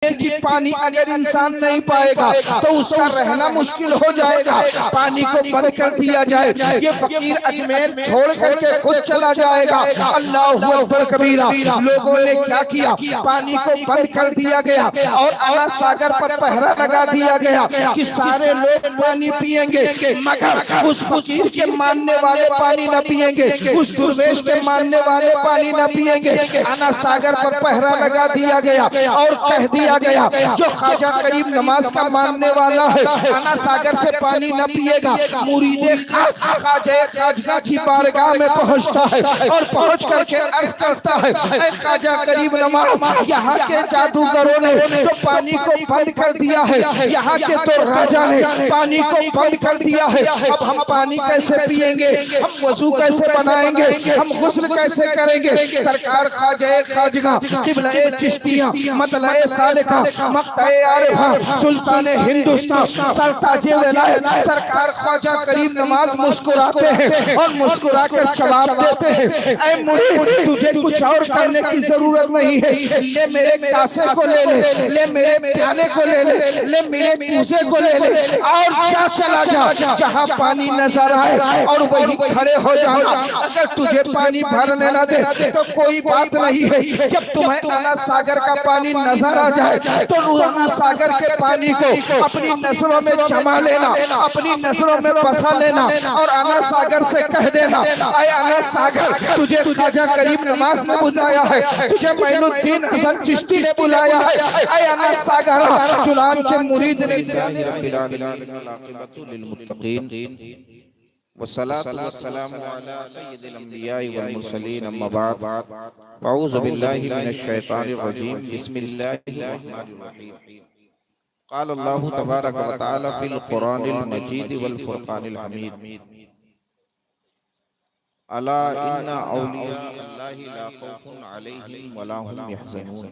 कि पानी अगर इंसान नहीं पाएगा तो उसका रहना मुश्किल हो जाएगा। पानी को बंद कर दिया जाए, ये फकीर अजमेर छोड़ करके खुद चला जाएगा। अल्लाहु अकबर कबीरा। लोगों ने क्या किया, पानी को बंद कर दिया गया और अना सागर पर पहरा लगा दिया गया कि सारे लोग पानी पिएंगे, मगर उस फकीर के मानने वाले पानी न पिएंगे, उस दुर्वेश के मानने वाले पानी न पिएंगे। अना सागर पर पहरा लगा दिया गया और कह दिया गया जो ख्वाजा करीम नमाज का मानने वाला है अना सागर से पानी न पिएगा, मुरीदे खास ख्वाजा खाजगा की बारगाह में पहुंचता है और पहुंच करके अर्ज करता है, ऐ ख्वाजा करीम नमाज, यहाँ के जादूगरों ने तो पानी को बंद कर दिया है, यहाँ के तो राजा ने पानी को बंद कर दिया है। अब हम पानी कैसे पिएंगे, हम वजू कैसे बनाएंगे, हम गुस्ल कैसे करेंगे। सरकार ख्वाजा खाजगा किबला चिश्तिया मतलब मक्ताए आरिफा सुल्तान हिंदुस्तान सरताजे विलायत सरकार ख्वाजा करीम नमाज मुस्कुराते हैं और मुस्कुरा कर जवाब देते हैं, ऐ मुरीद, तुझे कुछ और करने की जरूरत नहीं है, ले मेरे कासे को ले ले, ले मेरे प्याले को ले ले, ले मेरे कूजे को ले ले और जा चला जा जहाँ पानी नजर आए और वही खड़े हो जाना। अगर तुझे पानी भरने न दे तो कोई बात नहीं है, जब तुम्हें अना सागर का पानी नजर आ जाए तो अना सागर के पानी को अपनी नजरों में जमा लेना, अपनी नजरों में बसा लेना और अना सागर से कह देना, ऐ अना सागर, तुझे ख्वाजा करीम नमाज ने बुलाया है, तुझे मोइनुद्दीन हसन चिश्ती ने बुलाया है, ऐ अना सागर। चुनांचे मुरीद ने वस्सलातु वस्सलामु अला सय्यिदिल अंबिया'i वल मुरसलीन अम्मा बाद अऊज़ु बिल्लाहि मिनश शैतानिर रजीम बिस्मिल्लाहिर रहमानिर रहीम क़ाल अल्लाहु तबारक व तआला फ़िल क़ुरानिल मजीद वल फ़ुरक़ानिल हमीद अला इन्ना औलिया अल्लाहि ला खौफ़ुन अलैहिम वला हुम यहज़नून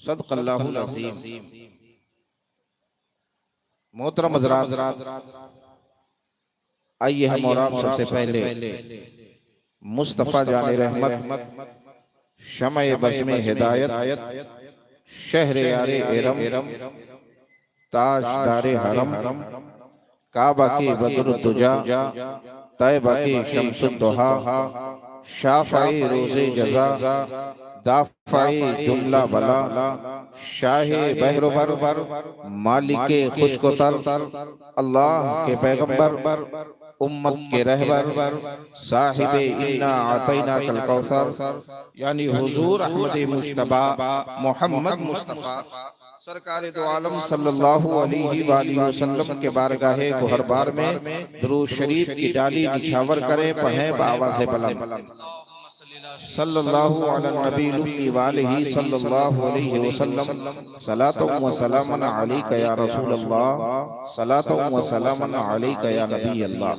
सदक़ल्लाहुल अज़ीम। मोहतरम हज़रात, आइए हम और आप सबसे पहले मुस्तफ़ा जाने रहमत, शमए बज़्म हिदायत, शहरे यारे एरम, ताजदारे हरम, काबा की बदरुद्दुजा, तैबा की शम्सुद्दुहा, शाफ़ाई रोज़े जज़ा, दाफ़ाई जुमला बला, शाहे बहरोबर, मालिके खुशकोतर, अल्लाह के पैगंबर, उम्मत के रहबर, साहिबे इन्ना आतैना कल कौसर यानी हुजूर अहमद मुश्तबा मोहम्मद मुस्तफ़ा सरकार दो आलम सल्लल्लाहु अलैहि वसल्लम के बारगाहे गोहरबार में दुरूद शरीफ की डाली निछावर करें, पढ़ें बावाज़े बुलंद सल्लल्लाहु अला नबील उम्मी व आलिहि सल्लल्लाहु अलैहि वसल्लम सलातु व सलामन अलैका या रसूल अल्लाह, सलातु व सलामन अलैका या नबी अल्लाह।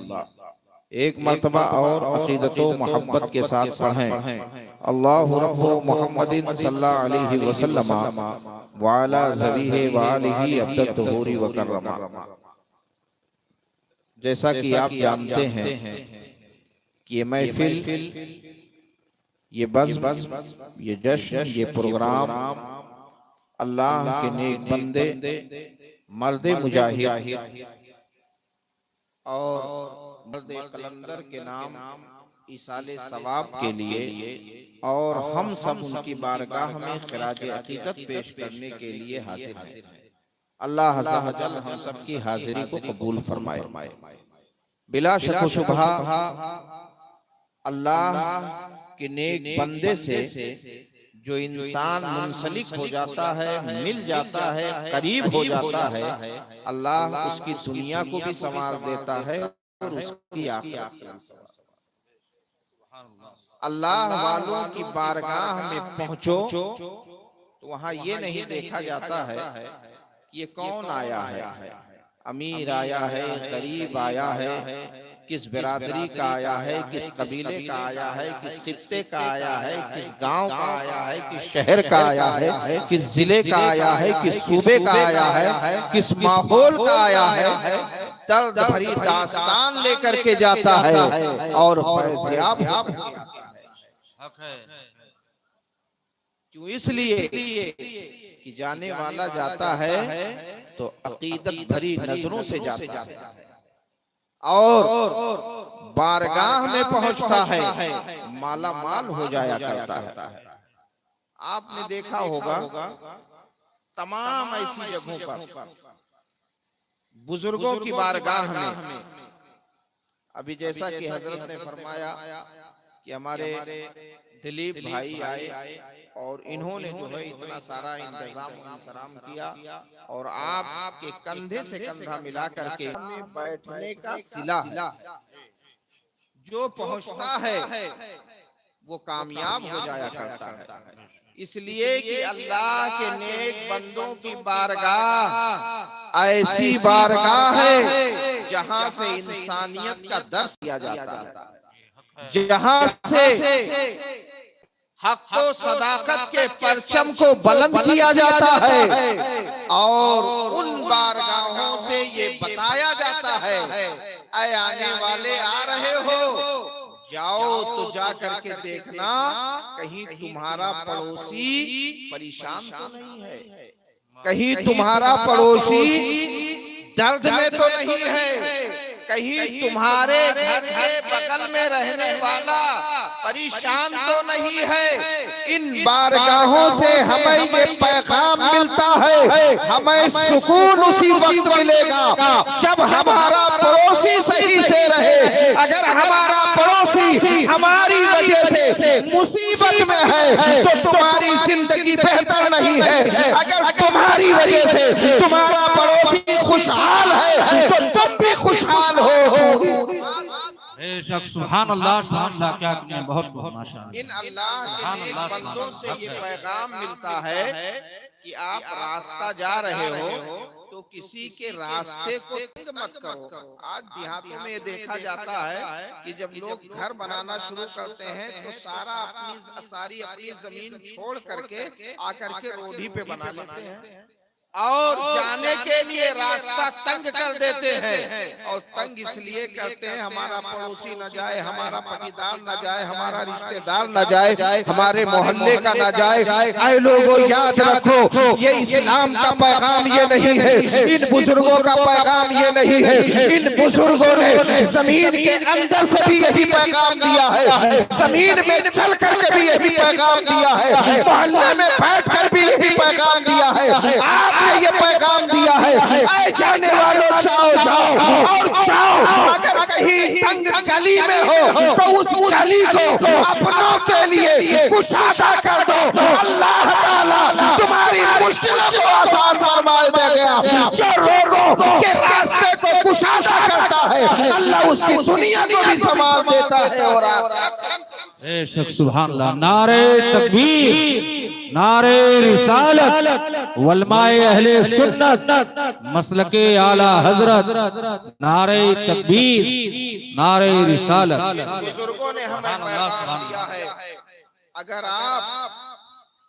एक मर्तबा और अक़ीदतो मोहब्बत के साथ पढ़ें, अल्लाहु रब्बु मुहम्मदिन सल्लल्लाहु अलैहि वसल्लम व अला ज़वीहि व आलिहि अब्दत तुहूरी व कररमा। जैसा कि आप जानते हैं कि ये महफिल, ये बज़्म, ये जश्न, ये प्रोग्राम अल्लाह के नेक बंदे, मर्दे मुजाहिद और मर्दे कलंदर के नाम इसाले सवाब के लिए और हम सब उनकी बारगाह में खिराज अकीदत पेश करने के लिए हाजिर हैं। अल्लाह अज़्ज़ा व जल हम सब की हाजिरी को कबूल फरमाए। बिला शक व शुबहा अल्लाह कि नेक बंदे से जो इंसान मुंसलिक हो जाता है, मिल जाता है, करीब हो जाता है, अल्लाह उसकी दुनिया को भी संवार देता है और उसकी आखिरत को भी संवार। अल्लाह वालों की बारगाह में पहुंचो तो वहां ये नहीं देखा जाता है कि ये कौन आया है, अमीर आया है, गरीब आया है, किस बिरादरी का आया है, किस कबीले का आया है, किस खित्ते का आया है, किस गांव का आया है, किस शहर का आया है, किस जिले का आया है, किस सूबे का आया है, किस माहौल का आया है। दर्द भरी दास्तान लेकर के जाता है और फैज़याब क्यों? इसलिए कि जाने वाला जाता है तो अकीदत भरी नजरों से जाता है और बारगाह में पहुंचता है माला माल हो जाया करता है। आपने देखा होगा तमाम ऐसी जगहों पर बुजुर्गों की बारगाह में, अभी जैसा कि हजरत ने फरमाया कि हमारे दिलीप भाई आए और इन्होंने जो है इतना सारा इंतजाम किया और आपके कंधे से कंधा मिला करके बैठने का सिला जो पहुंचता है वो कामयाब हो जाया करता है। इसलिए कि अल्लाह के नेक बंदों की बारगाह ऐसी बारगाह है जहां से इंसानियत का दर्स किया जाता है, जहां से हक व सदाकत के परचम को बुलंद किया जाता है और उन बारगाहों से ये बताया जाता है, ऐ आने वाले आ रहे हो, जाओ तो जा करके देखना कहीं तुम्हारा पड़ोसी परेशान तो नहीं है, कहीं तुम्हारा पड़ोसी दर्द में तो नहीं है, कहीं तुम्हारे घर के बगल में रहने वाला परेशान तो नहीं है। इन बारगाहों से हमें ये पैगाम मिलता है, हमें सुकून उसी वक्त मिलेगा जब हमारा पड़ोसी सही से रहे। अगर हमारा पड़ोसी हमारी वजह से मुसीबत में है तो तुम्हारी जिंदगी बेहतर नहीं है। अगर तुम्हारी वजह से तुम्हारा पड़ोसी खुशहाल है तो तुम भी खुशहाल हो। सुभान अल्लाह, सुभान अल्लाह, क्या आपने बहुत बहुत माशाअल्लाह। इन अल्लाह के नेक बंदों से ये पैगाम मिलता है कि आप रास्ता जा रहे हो तो किसी के रास्ते को तंग मत करो। आज देहातों में ये देखा जाता है कि जब लोग घर बनाना शुरू करते हैं तो सारी अपनी जमीन छोड़ करके आकर के रोडी पे बना लेते हैं और जाने के लिए रास्ता तंग कर देते हैं। और तंग इसलिए करते हैं हमारा पड़ोसी न जाए, हमारा पटीदार न जाए, हमारा रिश्तेदार न जाए, हमारे मोहल्ले का न जाए। ऐ लोगों याद रखो, ये इस्लाम का पैगाम ये नहीं है, इन बुजुर्गों का पैगाम ये नहीं है। इन बुजुर्गों ने जमीन के अंदर से भी यही पैगाम दिया है, जमीन में चल करके भी यही पैगाम दिया है, मोहल्ले में बैठ कर भी यही पैगाम दिया है। आप ये पैगाम दिया है, आए जाने वालों जाओ जाओ और जाओ। अगर कहीं तंग गली में हो तो उस गली को अपनों के लिए कुशादा कर दो। अल्लाह ताला तुम्हारी मुश्किलों को आसान फरमा देगा। जो लोगों के रास्ते को कुशादा करता है अल्लाह उसकी दुनिया को भी संभाल देता है और बेशक सुभान अल्लाह। नारे तकबीर, नारे रिसालत, उलमाए अहले सुन्नत, मसलके आला हजरत, नारे तकबीर, नारे रिसालत। बुजुर्गों ने हमें पैगाम दिया है, अगर आप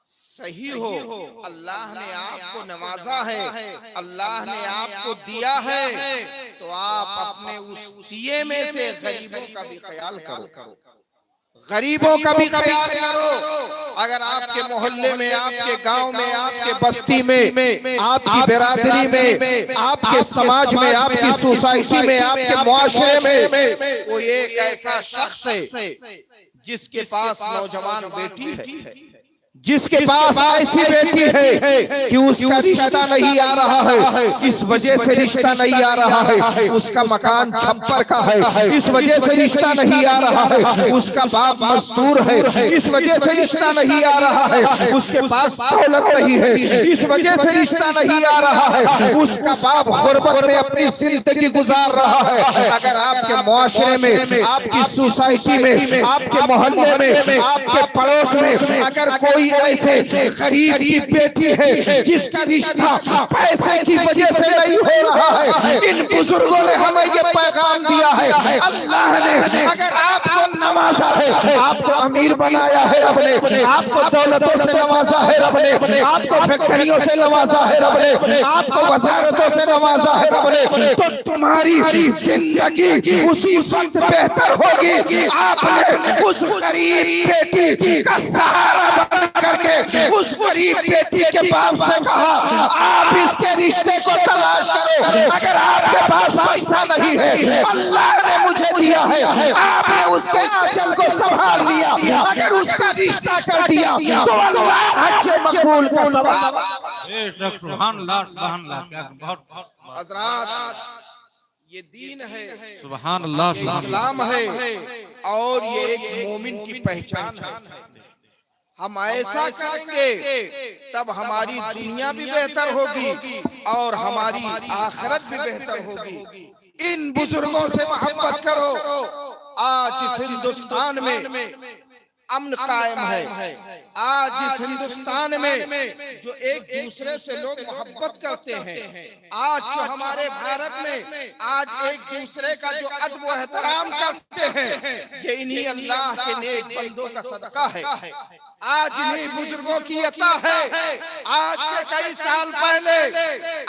सही हो, अल्लाह ने आपको नवाजा है, अल्लाह ने आपको दिया है, तो आप अपने उस दिए में से गरीबों का भी ख्याल करो, गरीबों का भी ख्याल करो। अगर आपके मोहल्ले में, आपके गांव में, आपके बस्ती में, आपकी बिरादरी में, आपके समाज में, आपकी सोसाइटी में, आपके मुआशरे में कोई एक ऐसा शख्स है जिसके पास नौजवान बेटी है, जिसके पास ऐसी बेटी है कि उसका रिश्ता नहीं आ रहा है, इस वजह से रिश्ता नहीं आ रहा है, उसका मकान छप्पर का है, इस वजह से रिश्ता नहीं आ रहा है, उसका बाप मजदूर है, इस वजह से रिश्ता नहीं आ रहा है, उसके पास दौलत नहीं है, इस वजह से रिश्ता नहीं आ रहा है, उसका बाप गुर्बत में अपनी जिंदगी गुजार रहा है। अगर आपके मुआशरे में, आपकी सोसाइटी में, आपके मोहल्ले में, आपके पड़ोस में अगर कोई ऐसे गरीब की बेटी है जिसका रिश्ता पैसे की वजह से नहीं हो रहा है, इन बुजुर्गों ने हमें ये पैगाम दिया है। अल्लाह ने अगर आपको नवाजा है, आपको अमीर बनाया है रब ने, आपको दौलतों से नवाजा है रब ने, आपको फैक्ट्रियों से नवाजा है रब ने, आपको वजारतों से नवाजा है रब ने, तो तुम्हारी जिंदगी उसी वक्त बेहतर होगी। आपने उस गरीब बेटी का सहारा बन करके उस गरीब बेटी के बाप से कहा आप इसके रिश्ते को तलाश करो, अगर आपके पास पैसा नहीं है अल्लाह ने मुझे दिया है, आपने उसके आंचल को संभाल लिया, अगर उसका रिश्ता कर दिया तो अल्लाह हज मकबूल का सवाब। बेशक सुभान अल्लाह सुभान अल्लाह, क्या बहुत बहुत हजरात ये दीन है, सुभान अल्लाह सुभान इस्लाम है और ये एक मोमिन की पहचान है। हम ऐसा करेंगे तब हमारी दुनिया भी बेहतर होगी और हमारी आखिरत भी बेहतर होगी। इन बुजुर्गों से मोहब्बत करो। आज इस हिंदुस्तान में अमन कायम है, आज इस हिंदुस्तान में जो एक दूसरे से लोग मोहब्बत करते हैं, आज जो हमारे भारत में आज एक दूसरे का जो अदब व एहतराम करते हैं, ये इन्हीं अल्लाह के नेक बंदों का सदका है, आज इन्हीं बुजुर्गों की अता है। आज के कई साल पहले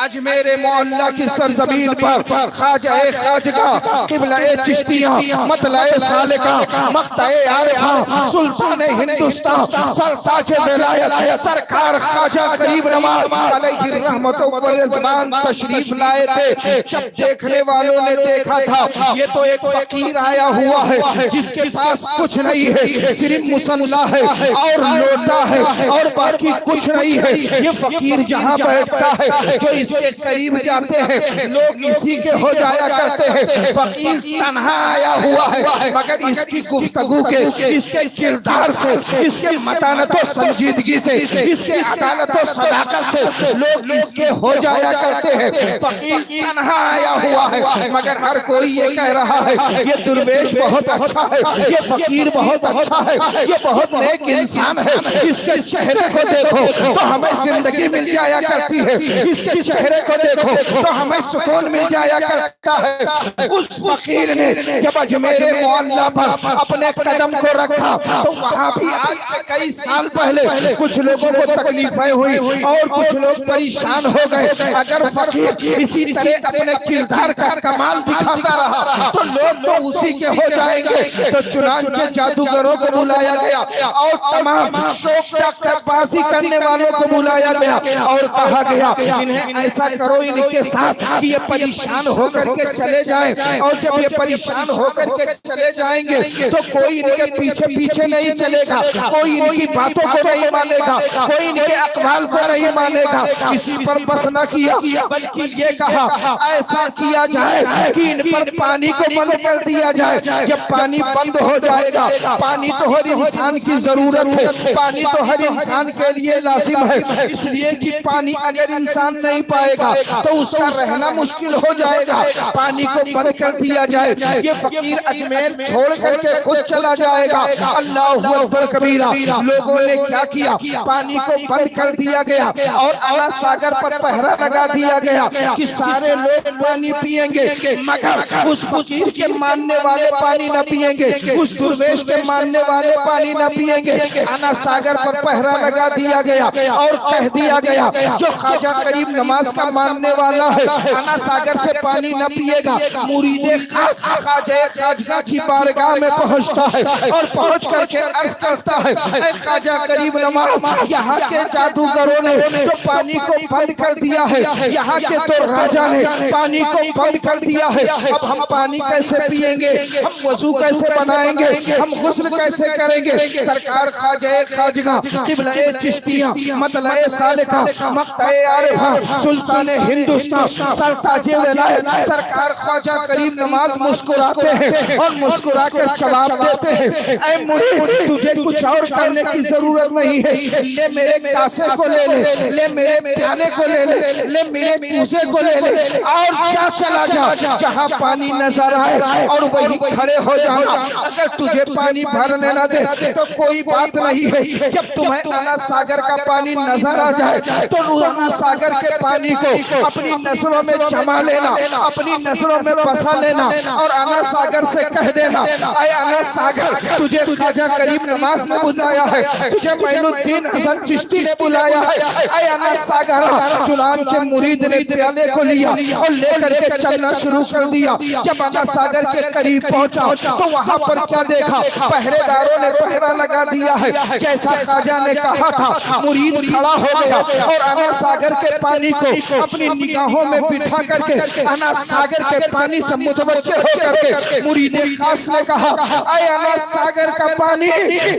अजमेर मोहल्ला की सरजमीन पर ख्वाजा खाजगा किबला चिश्तिया मतलाए सालिका मक्ताए आरिफा सुल्तान हिंदुस्तान सरताज विलायत सरकार ख्वाजा गरीब नवाज अलैहि रहमत व रिज़वान तशरीफ लाए थे। जब देखने वालों ने देखा था ये तो एक फकीर आया हुआ है जिसके पास कुछ नहीं है, सिर्फ मुसल्ला है और लोटा है और बाकी कुछ नहीं है। ये फकीर जहाँ बैठता है जो इसके करीब जाते हैं लोग इसी के हो जाया करते हैं। फकीर तन्हा आया हुआ है मगर इसकी गुफ्तगू के, इसके किरदार से, इसके मतानत और संजीदगी से, इसके अदालत और सदाकत से लोग इसके हो जाया करते हैं। फकीर तन्हा आया हुआ है मगर हर कोई ये कह रहा है ये दुर्वेश बहुत अच्छा है, ये फकीर बहुत अच्छा है, ये बहुत नेक इंसान है, इसके चेहरे को देखो तो हमें जिंदगी मिल जाया करती है, इसके चेहरे को देखो तो हमें सुकून मिल जाया करता है। उस फकीर ने जब अजमेर मोहल्ला पर अपने कदम को रखा तो वहाँ भी आज के कई साल पहले कुछ लोगों को तकलीफें हुई और कुछ लोग परेशान हो गए। अगर फकीर इसी तरह अपने किरदार का कमाल दिखाता रहा तो लोग तो उसी के हो जाएंगे। तो चुनांचे जादूगरों को बुलाया गया और तमाम शोकबाजी करने वालों को बुलाया गया और कहा गया इन्हें ऐसा करो इनके साथ कि ये परेशान होकर के चले जाएं, और जब ये परेशान होकर के चले जाएंगे तो कोई इनके पीछे पीछे नहीं चलेगा, कोई इनकी बातों को नहीं मानेगा, कोई इनके अक़वाल को नहीं मानेगा। इसी पर बस न किया बल्कि ये कहा ऐसा किया जाए कि इन पर पानी को बंद कर दिया जाए। जब पानी बंद हो जाएगा, पानी तो हर इंसान की जरूरत है, पानी तो हर इंसान के लिए लाजिम है, इसलिए कि पानी अगर इंसान नहीं पाएगा तो उसका रहना मुश्किल हो जाएगा। पानी को बंद कर दिया जाए। ये फकीर अजमेर छोड़ करके खुद चला जाएगा। अल्लाहु अकबर कबीरा। लोगों ने क्या किया, पानी को बंद कर दिया गया और अना सागर पर पहरा लगा दिया गया कि सारे लोग पानी पिएंगे मगर उस फकीर के मानने वाले पानी न पिएंगे, उस दुर्वेश के मानने वाले पानी न पिएंगे। अना सागर पर पहरा लगा दिया गया और कह दिया गया जो ख्वाजा करीब नमाज का मानने वाला है अना सागर से पानी न पिएगा। मुरीदे खास ख्वाजा खाजगा की बारगाह में पहुंचता है और पहुंच करके अर्ज करता है ऐ ख्वाजा करीब नमाज, यहाँ के जादूगरों ने तो पानी को बंद कर दिया है, यहाँ के तो राजा ने पानी को बंद कर दिया है। अब हम पानी कैसे पिएंगे, हम वजू कैसे बनाएंगे, हम गुस्ल कैसे करेंगे। सरकार ख्वाजा खाजगा किबला चिश्तिया मतलाए सालिका मक्ताए आरिफा सुल्तान हिंदुस्तान सरताज विलायत सरकार ख्वाजा करीब नमाज मुस्कुराते हैं और मुस्कुरा कर जवाब देते हैं ऐ मुरीद तुझे कुछ और करने की जरूरत नहीं है, ले मेरे कासे को ले ले, ले मेरे प्याले को ले ले, ले मेरे कूजे को ले ले और जा चला जा जहाँ पानी नजर आए और वहीं खड़े हो जाना। अगर तुझे पानी भरने न दे तो कोई बात नहीं, रही है। जब तुम्हें अना सागर का पानी नजर आ जाए तो अना सागर के पानी को अपनी नजरों में जमा लेना, अपनी नजरों में बसा लेना और अना सागर से कह देना, आए अना सागर, तुझे ख्वाजा करीम नवाज ने बुलाया है, तुझे मोइनुद्दीन हसन चिश्ती ने बुलाया है। आए अना सागर। चुनांचे मुरीद ने प्याले को लिया और लेकर के चलना शुरू कर दिया। जब अना सागर के करीब पहुंचा तो वहां पर क्या देखा, पहरेदारों ने पहरा लगा दिया है। जैसा ख्वाजा ने कहा था, मुरीद खड़ा हो गया और अना सागर के पानी को अपनी निगाहों में बिठा करके अना सागर के पानी से मुतवज्जे होकर के मुरीद खास ने कहा, आए अना सागर का पानी,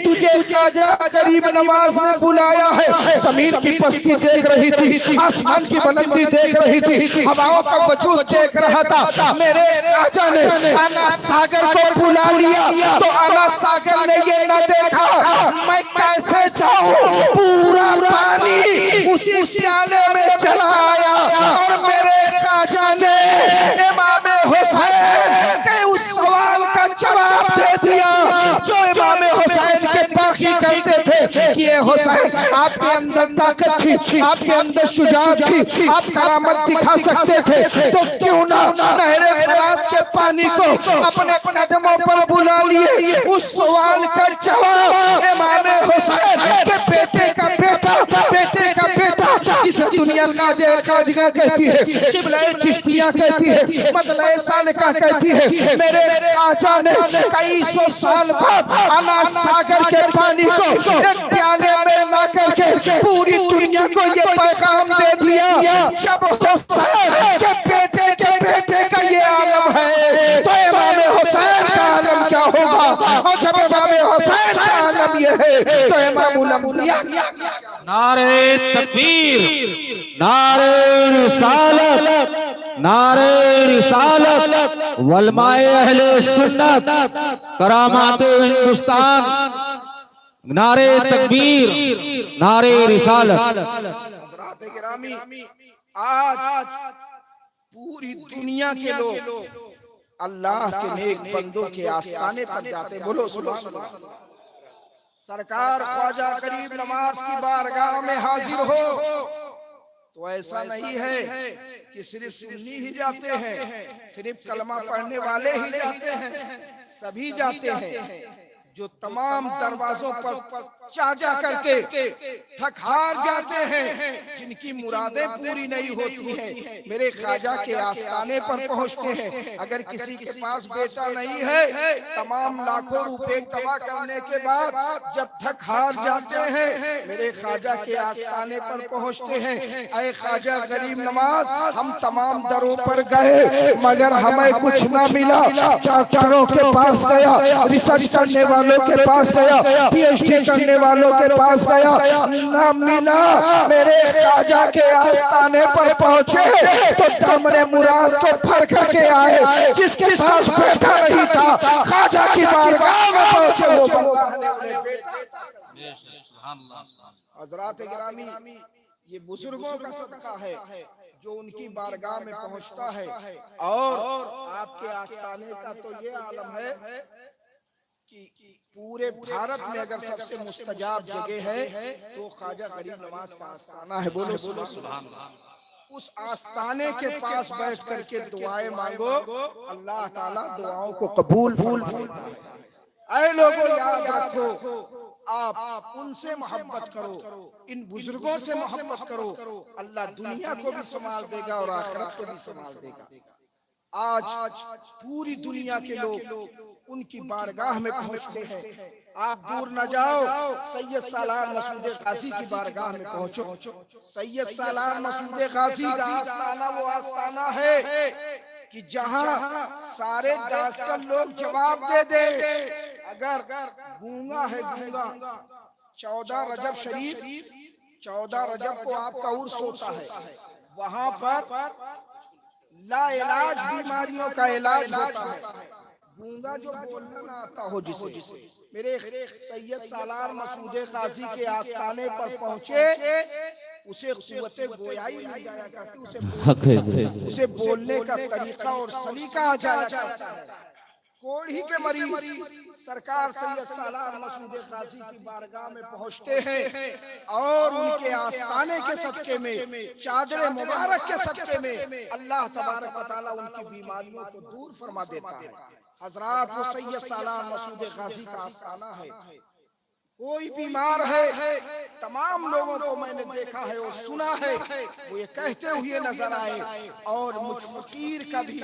तुझे ख्वाजा करीम नवाज ने बुलाया है। जमीन की पस्ती देख रही थी, आसमान की बुलंदी देख रही थी, हवाओं का वजूद देख रहा था। मेरे ख्वाजा ने अना सागर को बुला लिया तो अना सागर ने ये न देखा मैं कैसे जाऊं, पूरा पानी उसी प्याले में चला आया और मेरे ख्वाजा ने इमाम हुसैन के उस सवाल का जवाब दे दिया जो इमाम हुसैन के बाकी करते थे कि ये हुसैन, आपके अंदर ताकत थी, आपके अंदर शुजाअत थी, आप करामत दिखा सकते थे, तो क्यों ना नहरे फरात के पानी को अपने कदमों पर बुला लिए। उस सवाल का जवाब इमाम हुसैन के बेटे का बेटा जिसे दुनिया ख्वाजा कहती है, किबला चिश्तिया कहती है, मतलब सालिका कहती है, मेरे ख्वाजा ने कई सौ साल बाद अना सागर के पानी को एक प्याले में ला करके पूरी दुनिया को ये पैगाम दे दिया। जब हुसैन के बेटे का ये आलम है तो इमाम हुसैन का आलम क्या होगा, और जब इमाम हुसैन का आलम ये है तो इमामुल अंबिया। नारे तकबीर, नारे रिसालत, नारे रिसालत, वलमाए अहले सुन्नत, करामात हिंदुस्तान, नारे तकबीर, नारे रिसालत। हज़रात गिरामी, आज पूरी दुनिया के लोग अल्लाह के नेक बंदों के आस्थाने पर जाते, बोलो सुभान अल्लाह। सरकार ख्वाजा करीम नवाज की बारगाह में हाजिर हो तो ऐसा नहीं है कि सिर्फ सुन्नी ही जाते हैं, सिर्फ कलमा पढ़ने वाले ही जाते हैं, सभी जाते हैं। जो तमाम दरवाजों पर जा करके थक हार जाते हैं, जिनकी मुरादें पूरी नहीं होती हैं, मेरे ख्वाजा के आस्थाने पर पहुंचते हैं। अगर किसी के पास बेटा नहीं है, तमाम लाखों रुपए जमा करने के बाद जब थक हार जाते हैं, मेरे ख्वाजा के आस्थाने पर पहुंचते हैं। ऐ ख्वाजा गरीब नवाज, हम तमाम दरों पर गए मगर हमें कुछ ना मिला। डॉक्टरों के पास गया, रिसर्च करने वालों के पास गया, पीएचडी करने वालों के पास गया, ना मिला। मेरे ख्वाजा के आस्थाने पर पहुंचे तो दामने मुराद को फड़ करके आए। जिसके पास बेटा नहीं था, ख्वाजा की बारगाह में पहुंचे, वो अल्लाह ने उन्हें बेटा। हज़रात गिरामी, ये बुजुर्गों का सदका है जो उनकी बारगाह में पहुंचता है। और आपके आस्थाने का तो ये आलम है कि पूरे भारत में अगर सबसे मुस्तजाब जगह है तो ख्वाजा करीम नवाज का आस्थाना है, बोलो सुभान अल्लाह। उस आस्थाने के पास बैठ करके दुआएं मांगो, अल्लाह ताला दुआओं को कबूल फरमाता है। ऐ लोगों, याद रखो, आप उनसे मोहब्बत करो, इन बुजुर्गों से मोहब्बत करो, अल्लाह दुनिया को भी संभाल देगा और आखिरत को भी संभाल देगा। आज पूरी दुनिया के लोग उनकी बारगाह में पहुंचते हैं। आप दूर न जाओ, सैयद सालार मसूद गाजी की बारगाह में पहुंचो। सैयद सालार मसूद गाजी का आस्थाना वो आस्थाना है कि जहां सारे डॉक्टर लोग जवाब दे दे, अगर गूंगा है गूंगा, 14 रजब शरीफ, 14 रजब को आपका उर्स होता है, वहां पर ला इलाज बीमारियों का इलाज होता है। गूंगा जो बोलना ना आता हो जिसे, मेरे सैयद सालार मसूद गाजी के आस्थाने पर पहुंचे, उसे कुव्वते गोयाई मिल जाया करती, उसे बोलने का तरीका और सलीका आ जाया करता है। कोढ़ी के मरीज सरकार सैयद सालार मसूद गाजी की बारगाह में पहुंचते हैं और उनके आस्ताने के सदके में, चादर मुबारक के सदके में अल्लाह तबारक व तआला उनकी बीमारियों को दूर फरमा देता है। हजरात, वो सैयद सालार मसूद गाजी का आस्ताना है। कोई बीमार है, तमाम लोगों को मैंने देखा है और सुना है, वो ये कहते हुए नजर आए, और मुझ फकीर का भी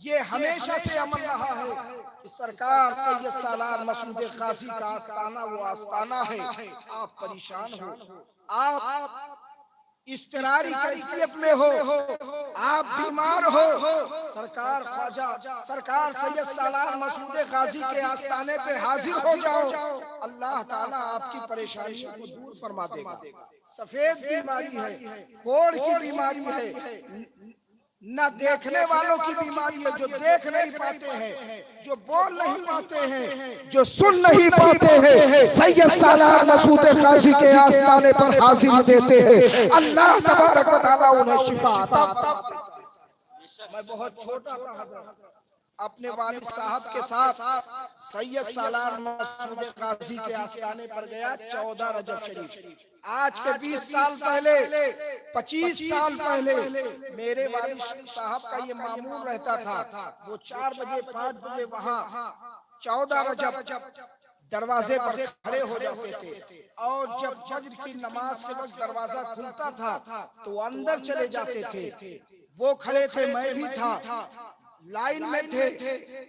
ये हमेशा से अमल रहा है कि सरकार सैयद सालार मसूद गाजी का आस्ताना वो आस्ताना है। आप परेशान हो, आप इस्तरारी कैफियत में हो, आप बीमार हो, सरकार ख्वाजा सरकार सैयद सालार मसूद गाजी के आस्ताने पे हाजिर हो जाओ, अल्लाह ताला आपकी परेशानियों को दूर फरमा देगा। सफेद बीमारी है, कोढ़ की बीमारी है, न देखने वालों की बीमारी है, जो देख नहीं पाते हैं, जो बोल नहीं पाते हैं, जो सुन नहीं पाते हैं, सैयद सालार मसूद गाजी के आस्ताने पर हाजिर देते हैं। अल्लाह तबारक व तआला उन्हें शिफा अता फरमाता है। मैं बहुत छोटा था हज़रत, अपने वालिद साहब के साथ सैयद सालार मसूद गाजी के आस्ताने पर गया 14 रजब शरीफ। आज के 20 साल पहले, 25 साल पहले मेरे वालिद साहब का ये मामूल रहता था। वो 4 बजे 5 बजे वहाँ 14 रजब दरवाजे पर खड़े हो जाते थे, और जब फज्र की नमाज के वक्त दरवाजा खुलता था तो अंदर चले जाते थे। वो खड़े थे, मैं भी था, लाइन में थे।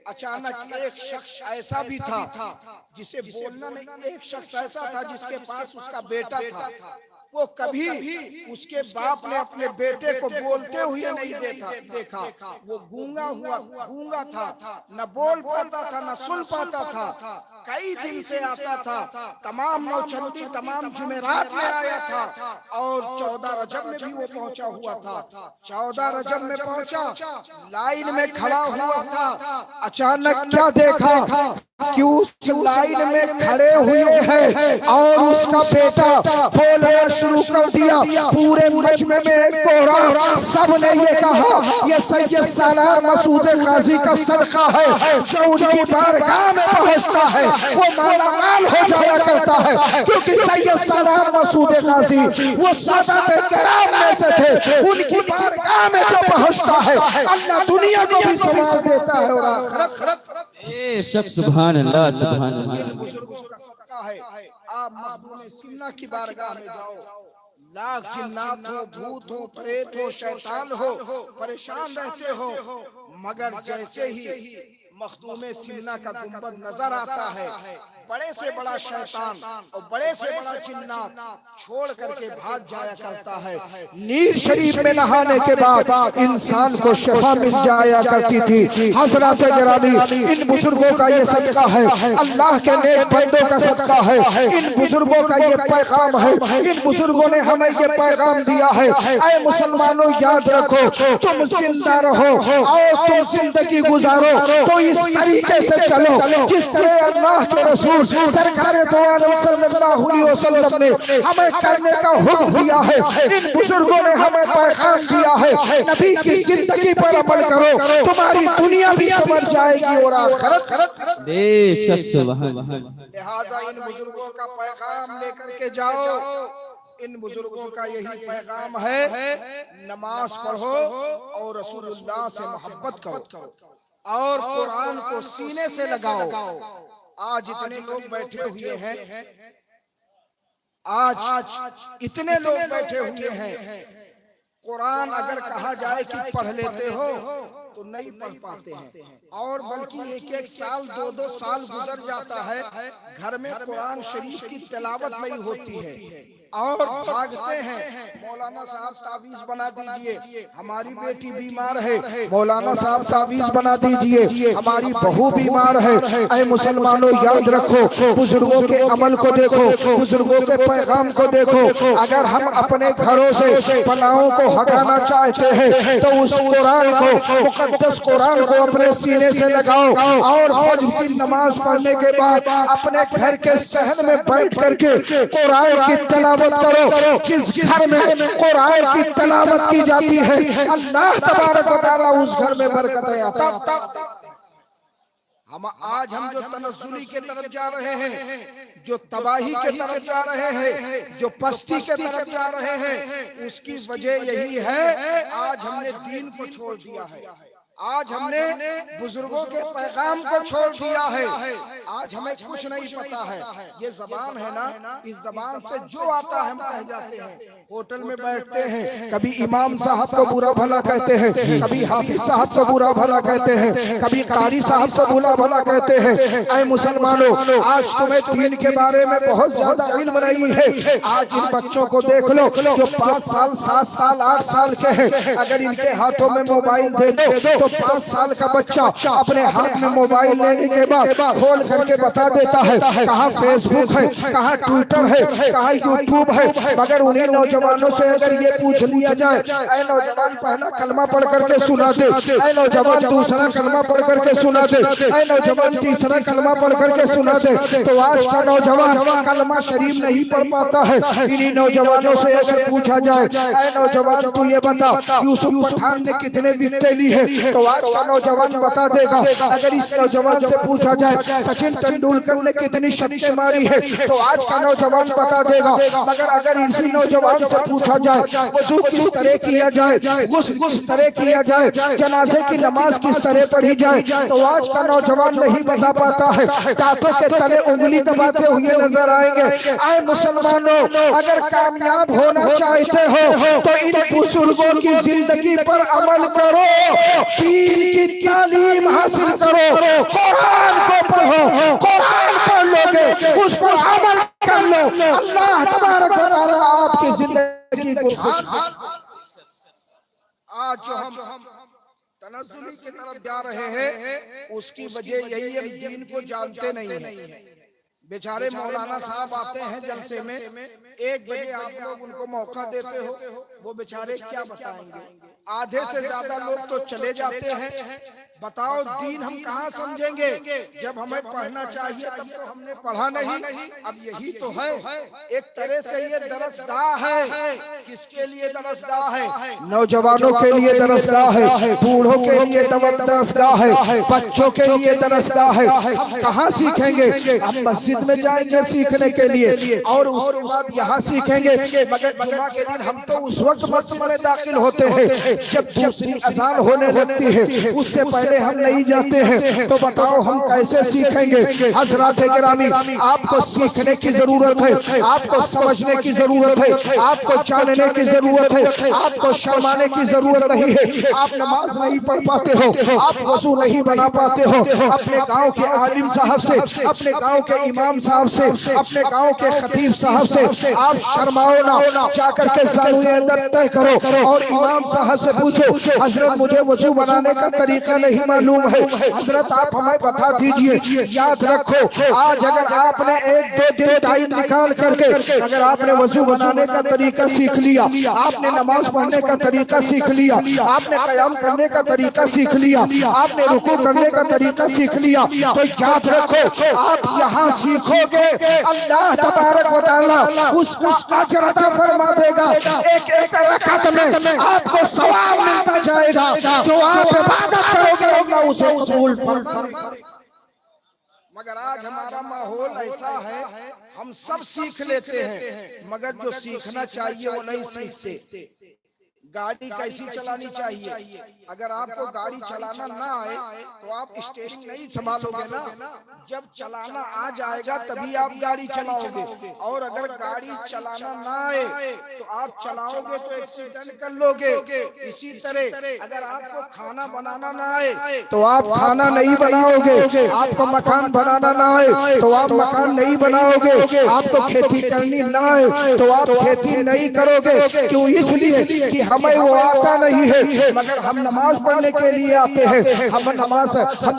अचानक एक शख्स ऐसा भी था जिसे बोलना नहीं, एक शख्स ऐसा था जिसके पास उसका बेटा था। वो कभी उसके बाप ने अपने बेटे को बोलते हुए नहीं देखा। वो गूंगा था, न बोल पाता था, न सुन पाता था। कई दिन से आता था, तमाम नौचंदी तमाम जुमेरात में आया था, और 14 रजब में भी वो पहुंचा हुआ था। 14 रजब में पहुंचा, लाइन में खड़ा हुआ था। अचानक क्या देखा कि उस लाइन में खड़े हुए हैं और उसका बेटा बोलना शुरू कर दिया। पूरे मजमे में एक कोहरा, सबने ये कहा ये सैयद सालार मसूद गाजी का सदका है। जो उनकी बारगाह में पहुंचता है वो मालामाल हो जाया करता है, क्योंकि सैयद सालार मसूद गाजी वो सादात किराम में से थे। उनकी बारगाह में जो पहुंचता है अल्लाह दुनिया को भी संभाल देता है और आखिरत। सुभान अल्लाह, सुभान अल्लाह। इन बुजुर्गों का सदका है। आप मखदूम सिन्ना की बारगाह में जाओ, लाख जिन्नात हो, भूत हो, प्रेत हो, शैतान हो, परेशान रहते हो, मगर जैसे ही मखदूम सिन्ना का गुंबद नजर आता है, बड़े से बड़ा शैतान और बड़े से बड़ा जिन्नात छोड़ करके भाग जाया करता है। नीर शरीफ में नहाने के बाद इंसान को शिफा मिल जाया करती थी। हजरत गिरामी, इन बुजुर्गों का ये सदका है, अल्लाह के नेक बंदों का सदका है। इन बुजुर्गों का ये पैगाम है, इन बुजुर्गों ने हमें ये पैगाम दिया है। ऐ मुसलमानों, याद रखो, तुम जिंदा रहो और तुम जिंदगी गुजारो तो इस तरीके से चलो जिस तरह अल्लाह के रसूल सरकार दो आलम सल्लल्लाहु अलैहि वसल्लम ने हमें करने का हुक्म दिया है। इन बुजुर्गों ने हमें पैगाम दिया है, नबी की जिंदगी पर अमल करो, तुम्हारी दुनिया भी समझ जाएगी और आखिरत। बेशक सुभान अल्लाह। लिहाजा इन बुजुर्गों का पैगाम लेकर के जाओ। इन बुजुर्गों का यही पैगाम है, नमाज पढ़ो और रसूलुल्लाह से मोहब्बत करो और कुरान को सीने से लगाओ। आज इतने लोग बैठे हुए हैं, आज इतने लोग बैठे हुए हैं, कुरान अगर कहा जाए कि पढ़ लेते हो तो नहीं पढ़ पाते हैं, और बल्कि एक एक साल 2-2 साल गुजर जाता है, घर में कुरान शरीफ की तिलावत नहीं होती है और भागते हैं। मौलाना साहब तावीज बना दीजिए, हमारी बेटी बीमार है, मौलाना साहब तावीज बना दीजिए, हमारी बहू बीमार है। ऐ मुसलमानों, याद रखो, बुजुर्गों के अमल को देखो, बुजुर्गों के पैगाम को देखो। अगर हम अपने घरों से पनाहों को हटाना चाहते हैं तो उस कुरान को, मुकद्दस कुरान को अपने सीने से लगाओ और फज्र की नमाज पढ़ने के बाद अपने घर के सहन में बैठ करके कुरान की तिलावत करो। जिस घर में कुरान की तिलावत की जाती है अल्लाह तबारक व तआला उस घर में बरकत अता फरमाता है। हम जो तनज़्ज़ुली के तरफ जा रहे हैं, जो तबाही के तरफ जा रहे हैं, जो पस्ती के तरफ जा रहे हैं, उसकी वजह यही है आज हमने दीन को छोड़ दिया है, आज हमने बुजुर्गों के पैगाम को छोड़ दिया है, आज हमें कुछ नहीं पता है। ये जबान है ना, इस जबान से जो आता है हम कह जाते हैं। होटल में बैठते हैं, कभी इमाम साहब को बुरा भला कहते हैं, कभी हाफिज साहब को बुरा भला कहते हैं, कभी कारी साहब को बुरा भला कहते हैं। ऐ मुसलमानों, आज तुम्हें दीन के बारे में बहुत ज्यादा इल्म नहीं है। आज इन बच्चों को देख लो जो 5 साल 7 साल 8 साल के हैं, अगर इनके हाथों में मोबाइल दे दो तो 5 साल का बच्चा अपने हाथ में मोबाइल लेने के बाद खोल करके बता देता है कहाँ फेसबुक है, कहाँ ट्विटर है, कहाँ यूट्यूब है। मगर उन्हीं नौजवानों से अगर ये पूछ लिया जाए, ऐ नौजवान पहला कलमा पढ़ करके सुना दे, ऐ नौजवान दूसरा कलमा पढ़ करके सुना दे, ऐ नौजवान तीसरा कलमा पढ़ करके सुना दे, तो आज का नौजवान कलमा शरीफ नहीं पढ़ पाता है। इन्हीं नौजवानों से अगर पूछा जाए, ऐ नौजवान तू ये बता यूसुफ पठान ने कितने विकेट ली है, तो आज का नौजवान बता देगा। अगर इस नौजवान से पूछा जाए सचिन तेंदुलकर ने कितनी छक्के मारी है, तो आज का नौजवान बता देगा। मगर अगर इसी नौजवान से पूछा जाए वजू किस तरह किया जाए, गुस्ल किस तरह किया जाए, जनाजे की नमाज किस तरह पढ़ी जाए, तो आज का नौजवान नहीं बता पाता है। दांतों के तले उंगली दबाते हुए नजर आएंगे। आए मुसलमानों, अगर कामयाब होना चाहते हो तो इन बुजुर्गों की जिंदगी पर अमल करो, दीन की तालीम हासिल करो, कुरान को पढ़ो, कुरान पढ़ लोगे उस पर अमल कर लो, अल्लाह तबारक व तआला आपकी जिंदगी को। आज जो हम तनज़्ज़ुली की तरफ जा रहे हैं उसकी वजह यही है, दीन को जानते नहीं है। बेचारे मौलाना साहब आते हैं जलसे में, 1 बजे आप लोग उनको मौका देते हो, वो बेचारे क्या बताएंगे। आधे से ज्यादा लोग तो चले जाते हैं। बताओ दीन हम कहाँ समझेंगे, जब हमें पढ़ना चाहिए तब तो हमने पढ़ा नहीं। अब यही तो है, एक तरह से ये दरसगाह है। किसके लिए दरसगाह है? नौजवानों के लिए दरसगाह है, बूढ़ों के लिए दरसगाह है, बच्चों के लिए दरसगाह है। हम कहाँ सीखेंगे? हम मस्जिद में जाएंगे सीखने के लिए और उसके बाद यहाँ सीखेंगे। मगर जुमा के दिन हम तो उस वक्त मस्जिद में दाखिल होते हैं जब दूसरी अजान होने लगती है, उससे पहले हम नहीं जाते हैं। तो बताओ हम कैसे सीखेंगे? हजरात गिरामी, आपको सीखने की जरूरत है, आपको समझने की जरूरत है, आपको जानने की जरूरत है, आपको शर्माने की जरूरत नहीं है। आप नमाज नहीं पढ़ पाते हो, आप वजू नहीं बना पाते हो, अपने गांव के आलिम साहब से, अपने गांव के इमाम साहब से, अपने गांव के खतीब साहब से आप शर्माओ ना, जाकर के ज़ानुए अंदर तय करो और इमाम साहब से पूछो, हजरत मुझे वजू बनाने का तरीका नहीं मालूम है, हजरत आप हमें बता दीजिए। याद रखो, आज अगर आपने 1-2 दिन टाइम निकाल करके अगर आपने वजू बनाने का तरीका सीख लिया, आपने नमाज पढ़ने का तरीका सीख लिया, आपने क़याम करने का तरीका सीख लिया, आपने रुकू करने का तरीका सीख लिया, तो याद रखो आप यहाँ सीखोगे, अल्लाह तबारक व तआला उसका अजर अता फरमा देगा। एक रकात में आपको सवाब मिलता जाएगा, जो आप इबादत करोगे अल्लाह उसे कबूल फरमाएगा। मगर आज हमारा माहौल ऐसा है, हम सब सीख लेते हैं मगर जो सीखना चाहिए वो नहीं सीखते। गाड़ी कैसी चलानी चाहिए? अगर आपको गाड़ी चलाना ना आए तो आप स्टीयरिंग नहीं संभालोगे ना। जब चलाना आ जाएगा तभी आप गाड़ी चलाओगे, और अगर गाड़ी चलाना ना आए तो आप चलाओगे तो एक्सीडेंट कर लोगे। इसी तरह अगर आपको खाना बनाना ना आए तो आप खाना नहीं बनाओगे, आपको मकान बनाना ना आए तो आप मकान नहीं बनाओगे, आपको खेती करनी ना आए तो आप खेती नहीं करोगे। क्यों? इसलिए कि हमें वो आता नहीं है, मगर हम नमाज पढ़ने के लिए आते हैं। हम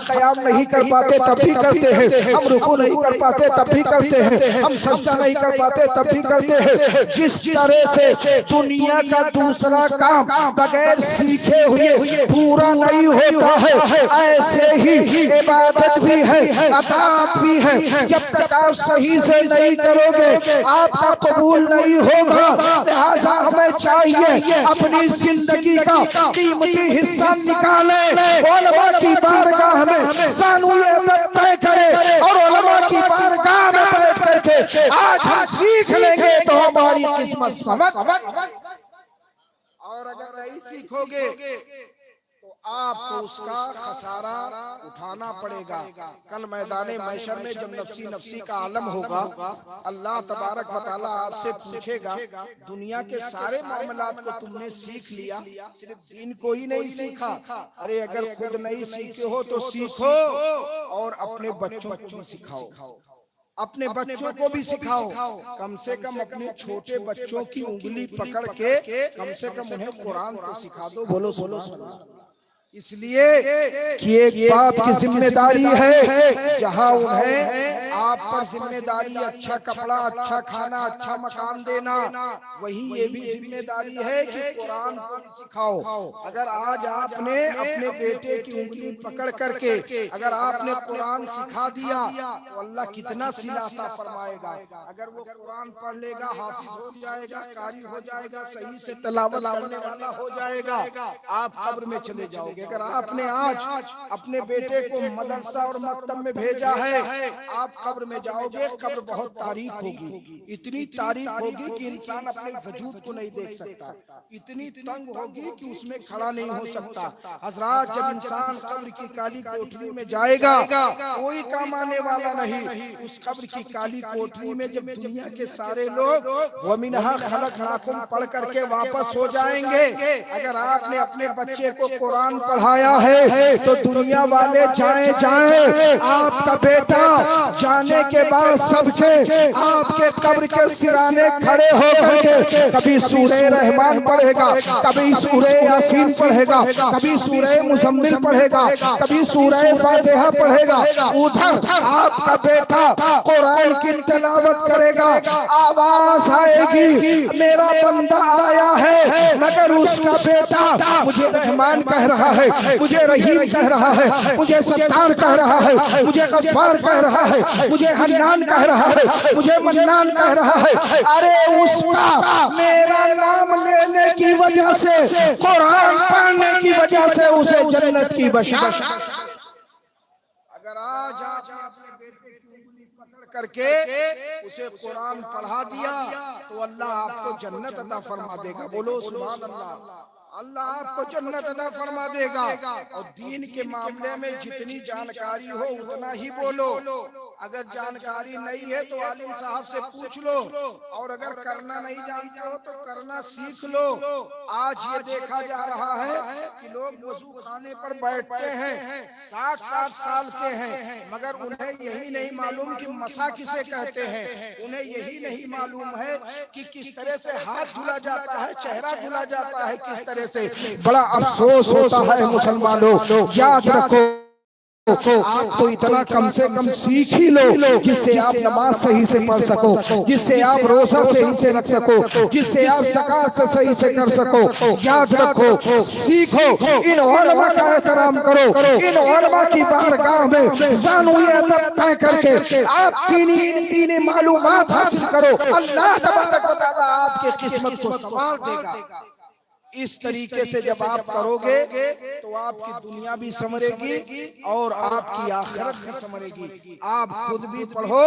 क़याम नहीं कर पाते तब भी करते हैं, हम रुकू नहीं कर पाते तब भी करते हैं, हम सजदा नहीं कर पाते तब भी करते हैं। जिस तरह से दुनिया का दूसरा काम बगैर सीखे हुए पूरा नहीं होता है, ऐसे ही इबादत भी है, अताअत भी है। जब तक आप सही से नहीं करोगे आपका कबूल नहीं होगा। लिहाजा हमें चाहिए अपने अपनी जिंदगी का कीमती हिस्सा निकाले, उलमा की बारगाह में जानू ये अदब तय करे और उलमा की बारगाह में बैठ करके आज हम सीख लेंगे तो हमारी किस्मत समझ। और अगर नहीं सीखोगे तो आपको उसका खसारा उठाना पड़ेगा। कल मैदाने महशर में जब नफ्सी नफ्सी का आलम होगा, अल्लाह तबारक व तआला आपसे पूछेगा दुनिया के सारे मामलात को तुमने सीख लिया, सिर्फ दीन को ही नहीं सीखा। अरे अगर खुद नहीं सीखे हो तो सीखो और अपने बच्चों को भी सिखाओ, अपने बच्चों को भी सिखाओ। कम से कम अपने छोटे बच्चों की उंगली पकड़ के कम से कम उन्हें कुरान तो सिखा दो। बोलो बोलो। इसलिए कि एक बाप की जिम्मेदारी है, जहां उन्हें आप पर जिम्मेदारी अच्छा कपड़ा, अच्छा खाना, अच्छा मकान देना, वही ये भी जिम्मेदारी है कि कुरान को भी सिखाओ। अगर आज आपने अपने बेटे की उंगली पकड़ करके अगर आपने कुरान सिखा दिया तो अल्लाह कितना सिला अता फरमाएगा। अगर वो कुरान पढ़ लेगा, हाफिज हो जाएगा, कारी हो जाएगा, सही से तिलावत करने वाला हो जाएगा, आप कब्र में चले जाओगे। अगर आपने आज अपने बेटे को मदरसा और मकतब में भेजा है, आप कब्र में जाओगे, कब्र बहुत तारीख होगी, इतनी तारीख होगी कि इंसान अपने वजूद को नहीं देख सकता, इतनी तंग होगी कि उसमें खड़ा नहीं हो सकता। हजरात, जब इंसान कब्र की काली कोठरी में जाएगा कोई काम आने वाला नहीं। उस कब्र की काली कोठरी में जब दुनिया के सारे लोग वमिनहा खलकनाकुम पढ़ करके वापस हो जाएंगे, अगर आपने अपने बच्चे को कुरान पढ़ाया है तो दुनिया वाले जाए जाए, आपका बेटा जाने के बाद सबके आपके कब्र के सिराने खड़े हो करके कभी सूरह रहमान पढ़ेगा, कभी सूरह यासीन पढ़ेगा, कभी सूरह मुज़म्मिल पढ़ेगा, कभी सूरह फातिहा पढ़ेगा। उधर आपका बेटा कुरान की तिलावत करेगा, आवाज आएगी मेरा बंदा आया है, मगर उसका बेटा मुझे रहमान कह रहा है, मुझे रहीम कह रहा है, मुझे सत्तार कह रहा है, मुझे गफ्फार कह रहा है, मुझे हन्नान कह रहा है, मुझे मन्नान कह रहा है। अरे उसका मेरा नाम लेने की वजह से, कुरान पढ़ने की वजह से उसे जन्नत की बशारत। अगर आज आपने अपने बेटे की उंगली पकड़ करके उसे कुरान पढ़ा दिया तो अल्लाह आपको जन्नत अता फरमा देगा। बोलो सुभान अल्लाह। अल्लाह आपको जन्नत अता फरमा देगा। और दीन के मामले में जितनी जानकारी हो उतना ही बोलो। अगर जानकारी नहीं है तो आलिम साहब से पूछ लो, और अगर करना नहीं जानते हो तो करना सीख लो। आज ये देखा जा रहा है कि लोग वजू खाने पर बैठते हैं, 60-60 साल के हैं, मगर उन्हें यही नहीं मालूम कि मसा किसे कहते हैं, उन्हें यही नहीं मालूम है कि किस तरह से हाथ धुला जाता है, चेहरा धुला जाता है, किस तरह से। बड़ा अफसोस होता है मुसलमानों, याद रखो आप तो इतना कम से कम सीख ही लो जिससे आप नमाज सही से पढ़ सको, जिससे आप रोजा सही से रख सको, जिससे आप ज़कात से सही से कर सको। याद रखो, सीखो, इन उलमा का एहतराम करो, इन उलमा की बारगाह में जानू ये अदब तय करके आप दीनी मालूमात हासिल करो। अल्लाह तबारक व तआला आपके किस्मत को संभाल देगा। इस तरीके से जब आप करोगे तो आपकी दुनिया भी संवरेगी और आपकी आखिरत भी संवरेगी। आप खुद भी पढ़ो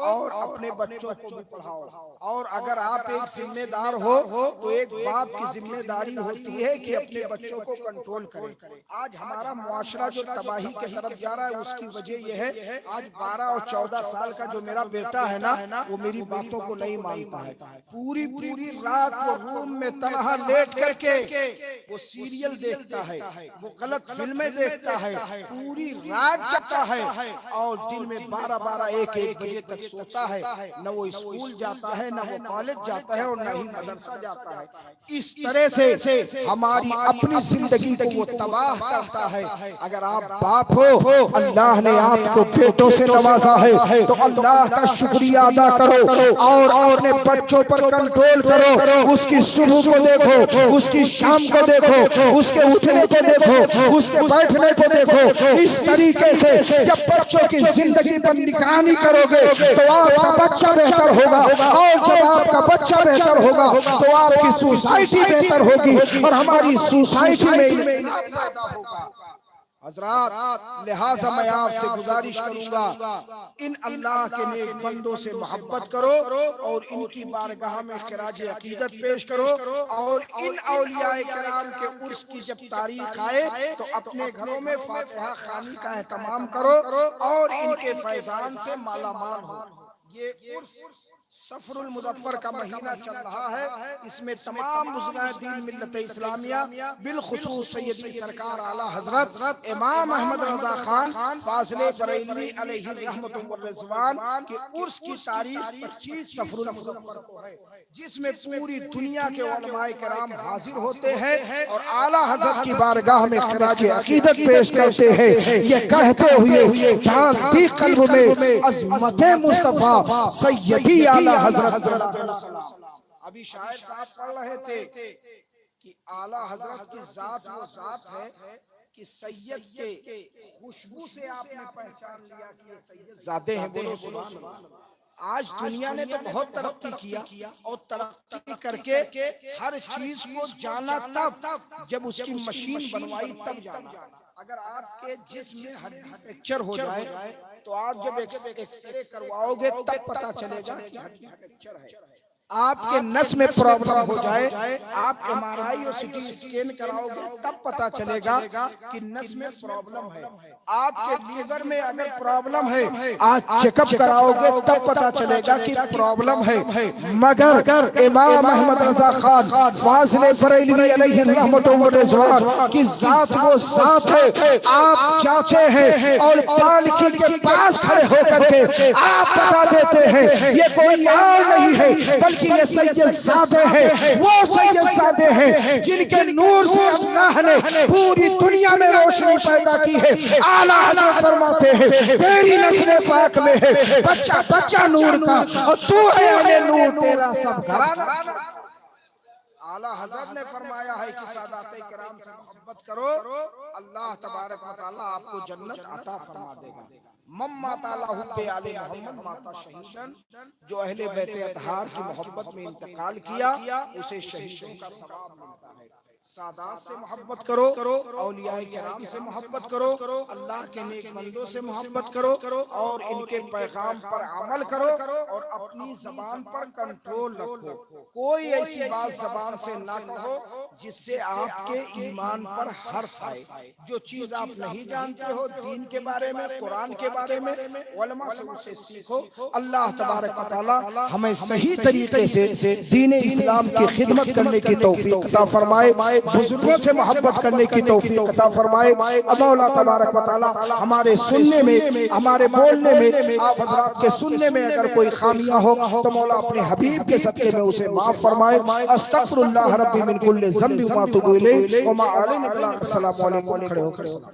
और अपने बच्चों को भी पढ़ाओ। और अगर आप एक जिम्मेदार हो तो एक बाप की जिम्मेदारी होती है कि अपने बच्चों को कंट्रोल करे। आज हमारा मुआशरा जो तबाही की तरफ जा रहा है उसकी वजह यह है, आज 12 और 14 साल का जो मेरा बेटा है ना, वो मेरी बातों को नहीं मानता है। पूरी रात वो रूम में तनहा लेट करके वो सीरियल देखता है, वो गलत फिल्में देखता है, पूरी रात जगता है और दिन में 12-12, 1-1 बजे तक सोता है। न वो स्कूल जाता है, न वो कॉलेज जाता है और न ही मदरसा जाता है। इस तरह से हमारी अपनी जिंदगी को वो तबाह करता है। अगर आप बाप हो, अल्लाह ने आपको बेटों से नवाजा है तो अल्लाह का शुक्रिया अदा करो और अपने बच्चों पर कंट्रोल करो। उसकी सुबह को देखो, उसकी उसकी शाम को देखो, उसके उठने को देखो, उसके बैठने को देखो। इस तरीके से जब बच्चों की जिंदगी पर निगरानी करोगे तो आपका बच्चा बेहतर होगा, और जब आपका बच्चा बेहतर होगा तो आपकी सोसाइटी बेहतर होगी और हमारी सोसाइटी में इन्कलाब पैदा होगा। हजरात, लिहाजा मैं आपसे गुजारिश करूंगा, इन अल्लाह के नेक बंदों से मोहब्बत करो और इनकी बारगाह में खिराज अकीदत पेश करो, और इन औलियाए किराम के उर्स की जब तारीख आए तो अपने घरों में फातिहा खानी का एहतमाम करो और इनके फैजान से मालामाल हो। ये उर्स सफरुल मुजफ्फर का महीना चल रहा है, इसमें तमाम बुज़ुर्गाए दीन मिल्लत इस्लामिया बिलखुसूस सैयदी सरकार आला हजरत इमाम अहमद रजा खान फाज़िले बरेलवी अलैहि रहमतुल्लाह व रिज़वान के उर्स की तारीख 25 सफरुल मुजफ्फर को है, जिसमें पूरी दुनिया के उलमाए किराम हाजिर होते हैं और आला हजरत की बारगाह में खिराज अकीदत पेश करते हैं, ये कहते हुए डालती कल्ब में अज़मत मुस्तफा सैयदी आला हजरत। अभी शायद साहब पढ़ रहे थे कि आला हजरत की जात वो जात है कि सैयद के खुशबू से आपने पहचान लिया कि ये सैयद ज़ादे हैं। बोलो सुभान अल्लाह। आज दुनिया ने तो बहुत तरक्की किया और तरक्की करके हर चीज को जाना तब जब उसकी मशीन बनवाई तब जाना। अगर आपके जिस्म में हड्डी फ्रैक्चर हो जाए तो आप जब एक्सरे करवाओगे तब पता चलेगा कि हड्डी फ्रैक्चर है। आपके नस में प्रॉब्लम हो जाए, आप MRI और CT स्कैन कराओगे तब पता चलेगा कि नस में प्रॉब्लम है। आपके लीवर में अगर प्रॉब्लम है, आज चेकअप कराओगे तब पता चलेगा कि प्रॉब्लम है। मगर इमाम अहमद रजा खान फाज़िले बरेलवी अलैहि रहमतुल्लाह व रिज़वान की जात वो जात है। आप जाते हैं और पालकी के पास खड़े होकर के आप बता देते हैं ये कोई और नहीं है बल्कि ये सैयद ज़ादे हैं। वो सैयद ज़ादे हैं जिनके नूर से अल्लाह ने पूरी दुनिया में रोशनी पैदा की है। आला हज़रत फरमाते हैं तेरी नस्ल पाक में है बच्चा बच्चा नूर का और तू है अहले नूर, तेरा सब घराना। आला हज़रत ने फरमाया है कि सादाते किराम से मोहब्बत करो, अल्लाह तबारक व तआला आपको जन्नत अता फरमा देगा। मम्मा ताला हुब्बे आले मोहम्मद माता शहीदन, जो अहले बैते अतहार की मोहब्बत में इंतकाल किया उसे शहीदों का सवाब मिलता है। सादात से मोहब्बत करो, औलियाए किराम से मोहब्बत करो, अल्लाह के नेक बंदों से मोहब्बत करो और इनके पैगाम पर अमल करो और अपनी जबान पर कंट्रोल रखो। कोई ऐसी बात जबान से ना कहो जिससे आपके ईमान पर हर्फ आए। जो चीज आप नहीं जानते हो दीन के बारे में, कुरान के बारे में, उलमा से उसे सीखो। अल्लाह तबारक व तआला हमें सही तरीके से दीन इस्लाम की खिदमत करने की तौफीक अता फरमाए, बुजुर्गों से मोहब्बत करने की तौफीक अता फरमाए। मौला तबारक व तआला हमारे सुनने में, हमारे बोलने में, आप हजरात के सुनने में अगर कोई खामियां हो तो मौला अपने हबीब के सदके में उसे माफ फरमाए। अस्तगफिरुल्लाह रब्बी मिन कुल्ली ज़ंबि व अतूबु इलैहि व मा अलैना इल्ला। अस्सलामु अलैकुम। खड़े होकर